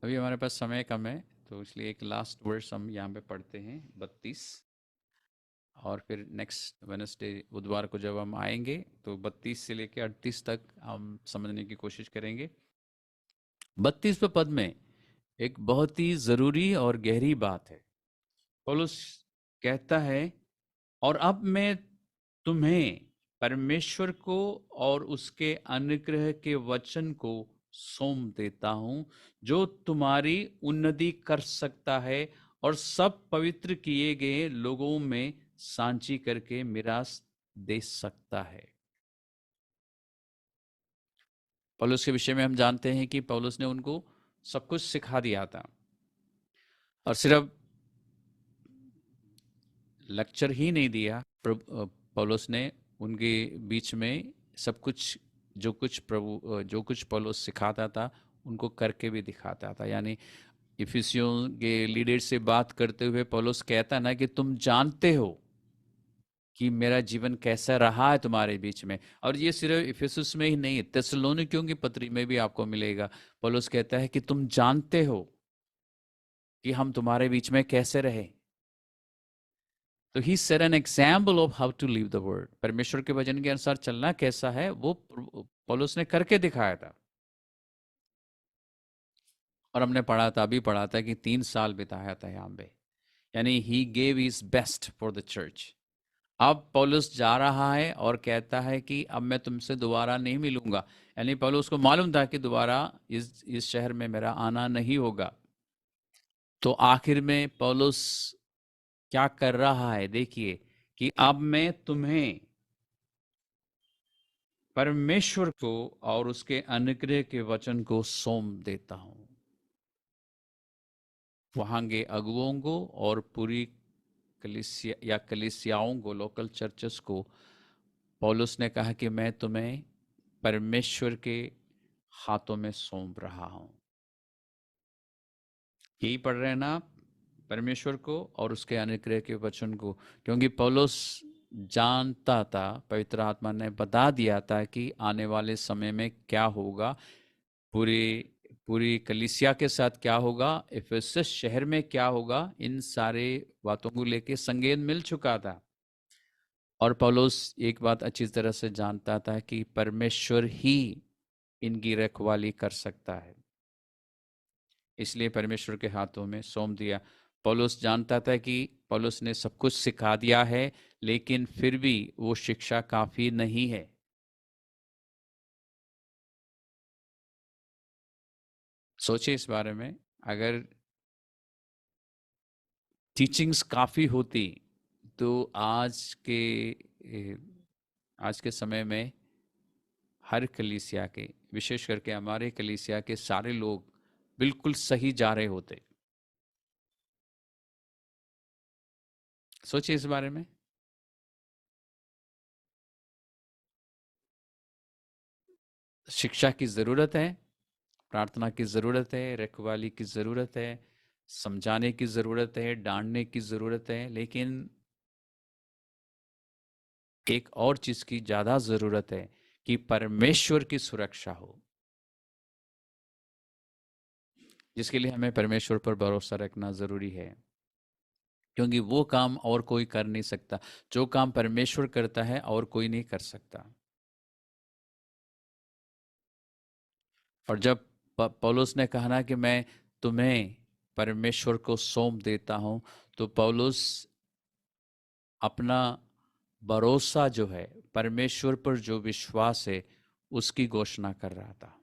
अभी हमारे पास समय कम है, तो इसलिए एक लास्ट वर्स हम यहाँ पे पढ़ते हैं, 32। और फिर नेक्स्ट वेडनेसडे, बुधवार को जब हम आएंगे तो 32 से लेकर 38 तक हम समझने की कोशिश करेंगे। 32वें पद में एक बहुत ही जरूरी और गहरी बात है। पौलुस कहता है, और अब मैं तुम्हें परमेश्वर को और उसके अनुग्रह के वचन को सौंप देता हूं, जो तुम्हारी उन्नति कर सकता है और सब पवित्र किए गए लोगों में सांची करके मिरास दे सकता है। पौलुस के विषय में हम जानते हैं कि पौलुस ने उनको सब कुछ सिखा दिया था, और सिर्फ लेक्चर ही नहीं दिया। पौलुस ने उनके बीच में सब कुछ, जो कुछ पौलुस सिखाता था उनको करके भी दिखाता था। यानी इफिसियों के लीडर से बात करते हुए पौलुस कहता ना कि तुम जानते हो कि मेरा जीवन कैसा रहा है तुम्हारे बीच में। और ये सिर्फ इफिसुस में ही नहीं, थिस्सलुनीकियों की पत्री में भी आपको मिलेगा। पौलुस कहता है कि तुम जानते हो कि हम तुम्हारे बीच में कैसे रहे। तो he set an example of how to live the word. परमेश्वर के वचन के अनुसार चलना कैसा है वो पौलुस ने करके दिखाया था। और हमने पढ़ा था, अभी पढ़ा था कि 3 साल बिताया था यहाँ पे। यानी he gave his best for the church. अब पौलुस जा रहा है और कहता है कि अब मैं तुमसे दोबारा नहीं मिलूंगा। यानी पौलुस को मालूम था कि दोबारा इस शहर में मेरा आना नहीं होगा। तो आखिर में पौलुस क्या कर रहा है, देखिए कि अब मैं तुम्हें परमेश्वर को और उसके अनुग्रह के वचन को सौंप देता हूं। वहां के अगुओं को और पूरी कलीसिया या कलीसियाओं को, लोकल चर्चेस को पौलुस ने कहा कि मैं तुम्हें परमेश्वर के हाथों में सौंप रहा हूं। यही पढ़ रहे हैं ना आप, परमेश्वर को और उसके अनुग्रह के वचन को। क्योंकि पौलुस जानता था, पवित्र आत्मा ने बता दिया था कि आने वाले समय में क्या होगा, पूरी पूरी कलीसिया के साथ क्या होगा, इफिसस शहर में क्या होगा। इन सारे बातों को लेके संकेत मिल चुका था। और पौलुस एक बात अच्छी तरह से जानता था कि परमेश्वर ही इनकी रखवाली कर सकता है, इसलिए परमेश्वर के हाथों में सौंप दिया। पौलुस जानता था कि पौलुस ने सब कुछ सिखा दिया है, लेकिन फिर भी वो शिक्षा काफी नहीं है। सोचिए इस बारे में, अगर टीचिंग्स काफी होती तो आज के समय में हर कलीसिया के, विशेष करके हमारे कलीसिया के सारे लोग बिल्कुल सही जा रहे होते। सोचिए इस बारे में। शिक्षा की जरूरत है, प्रार्थना की जरूरत है, रखवाली की जरूरत है, समझाने की जरूरत है, डांटने की जरूरत है, लेकिन एक और चीज की ज्यादा जरूरत है कि परमेश्वर की सुरक्षा हो, जिसके लिए हमें परमेश्वर पर भरोसा रखना जरूरी है। क्योंकि वो काम और कोई कर नहीं सकता, जो काम परमेश्वर करता है और कोई नहीं कर सकता। और जब पौलुस ने कहा ना कि मैं तुम्हें परमेश्वर को सौंप देता हूं। तो पौलुस अपना भरोसा जो है, परमेश्वर पर जो विश्वास है, उसकी घोषणा कर रहा था।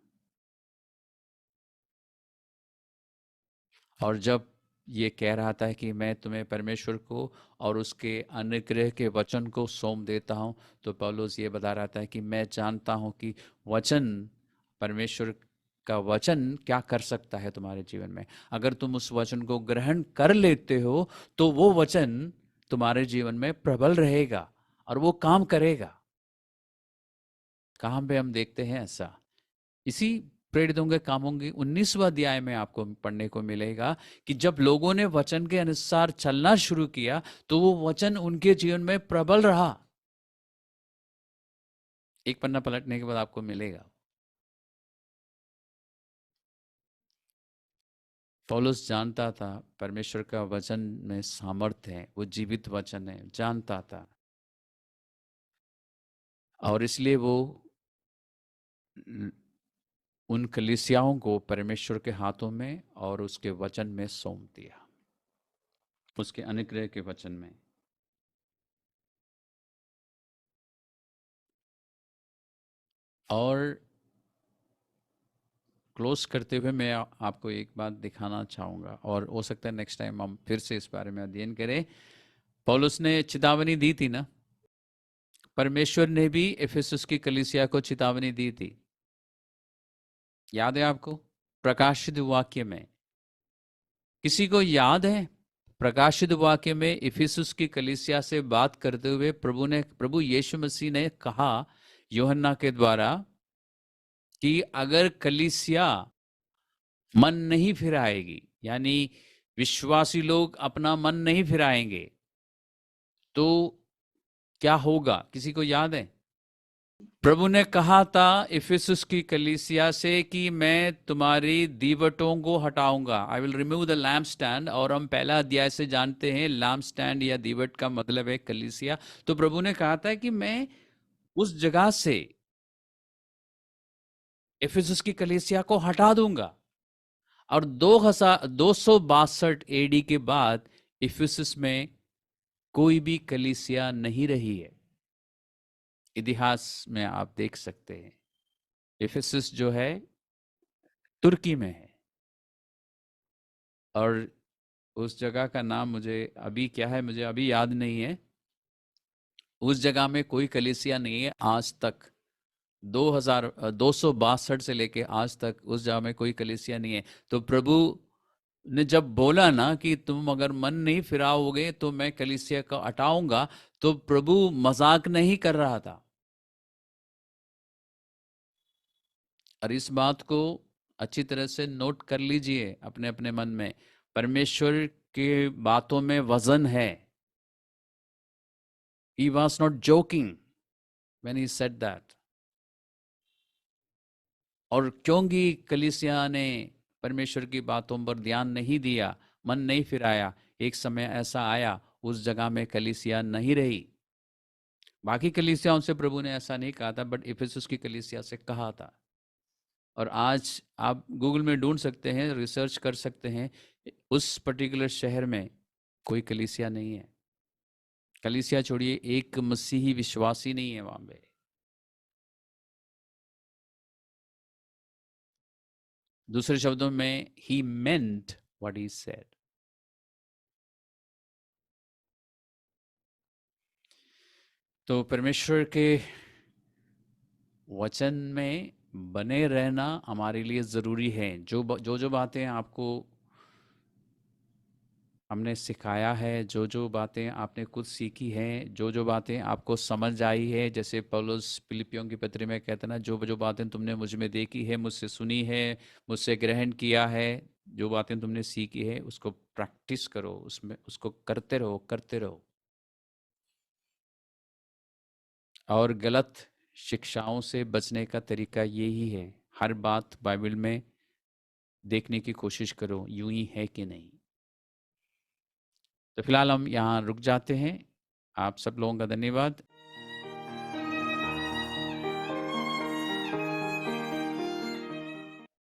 और जब ये कह रहा था कि मैं तुम्हें परमेश्वर को और उसके अनुग्रह के वचन को सौंप देता हूं, तो पौलुस ये बता रहा था कि मैं जानता हूं कि वचन, परमेश्वर का वचन क्या कर सकता है तुम्हारे जीवन में। अगर तुम उस वचन को ग्रहण कर लेते हो तो वो वचन तुम्हारे जीवन में प्रबल रहेगा और वो काम करेगा। कहाँ पे हम देखते हैं ऐसा? इसी प्रेरितों के कामों की 19वां अध्याय में आपको पढ़ने को मिलेगा कि जब लोगों ने वचन के अनुसार चलना शुरू किया तो वो वचन उनके जीवन में प्रबल रहा। एक पन्ना पलटने के बाद आपको मिलेगा। पौलुस जानता था परमेश्वर का वचन में सामर्थ्य है, वो जीवित वचन है, जानता था। और इसलिए वो उन कलीसियाओं को परमेश्वर के हाथों में और उसके वचन में सौंप दिया, उसके अनुग्रह के वचन में। और क्लोज करते हुए मैं आपको एक बात दिखाना चाहूँगा, और हो सकता है नेक्स्ट टाइम हम फिर से इस बारे में अध्ययन करें। पौलुस ने चेतावनी दी थी ना, परमेश्वर ने भी इफिसुस की कलीसिया को चेतावनी दी थी, याद है आपको? प्रकाशित वाक्य में, किसी को याद है? प्रकाशित वाक्य में इफिसुस की कलीसिया से बात करते हुए प्रभु यीशु मसीह ने कहा यूहन्ना के द्वारा कि अगर कलीसिया मन नहीं फिराएगी, यानी विश्वासी लोग अपना मन नहीं फिराएंगे, तो क्या होगा? किसी को याद है? प्रभु ने कहा था इफिसुस की कलीसिया से कि मैं तुम्हारी दीवटों को हटाऊंगा, I will remove the lamp stand. और हम पहला अध्याय से जानते हैं लैम्प स्टैंड या दीवट का मतलब है कलीसिया। तो प्रभु ने कहा था कि मैं उस जगह से इफिसुस की कलीसिया को हटा दूंगा। और 262 एडी के बाद इफिसुस में कोई भी कलीसिया नहीं रही है। इतिहास में आप देख सकते हैं, इफिसुस जो है तुर्की में है। और उस जगह का नाम मुझे अभी क्या है, मुझे अभी याद नहीं है। उस जगह में कोई कलीसिया नहीं है आज तक। 262 से लेके आज तक उस जगह में कोई कलीसिया नहीं है। तो प्रभु ने जब बोला ना कि तुम अगर मन नहीं फिराओगे तो मैं कलीसिया को हटाऊंगा, तो प्रभु मजाक नहीं कर रहा था। और इस बात को अच्छी तरह से नोट कर लीजिए अपने अपने मन में, परमेश्वर के बातों में वजन है। He was not joking when he said that. और क्योंकि कलीसिया ने परमेश्वर की बातों पर ध्यान नहीं दिया, मन नहीं फिराया, एक समय ऐसा आया उस जगह में कलीसिया नहीं रही। बाकी कलीसियाओं से प्रभु ने ऐसा नहीं कहा था, बट इफिसुस की कलीसिया से कहा था। और आज आप गूगल में ढूंढ सकते हैं, रिसर्च कर सकते हैं, उस पर्टिकुलर शहर में कोई कलीसिया नहीं है। कलीसिया छोड़िए, एक मसीही विश्वासी नहीं है वहां पे। दूसरे शब्दों में, he meant what he said. तो परमेश्वर के वचन में बने रहना हमारे लिए ज़रूरी है। जो बातें आपको हमने सिखाया है, जो बातें आपने खुद सीखी हैं, जो बातें आपको समझ आई है, जैसे पौलुस फिलिपियों की पत्री में कहते ना, जो बातें तुमने मुझ में देखी है, मुझसे सुनी है, मुझसे ग्रहण किया है, जो बातें तुमने सीखी है उसको प्रैक्टिस करो, उसमें उसको करते रहो, करते रहो। और गलत शिक्षाओं से बचने का तरीका यही है, हर बात बाइबल में देखने की कोशिश करो, यूं ही है कि नहीं। तो फिलहाल हम यहाँ रुक जाते हैं। आप सब लोगों का धन्यवाद।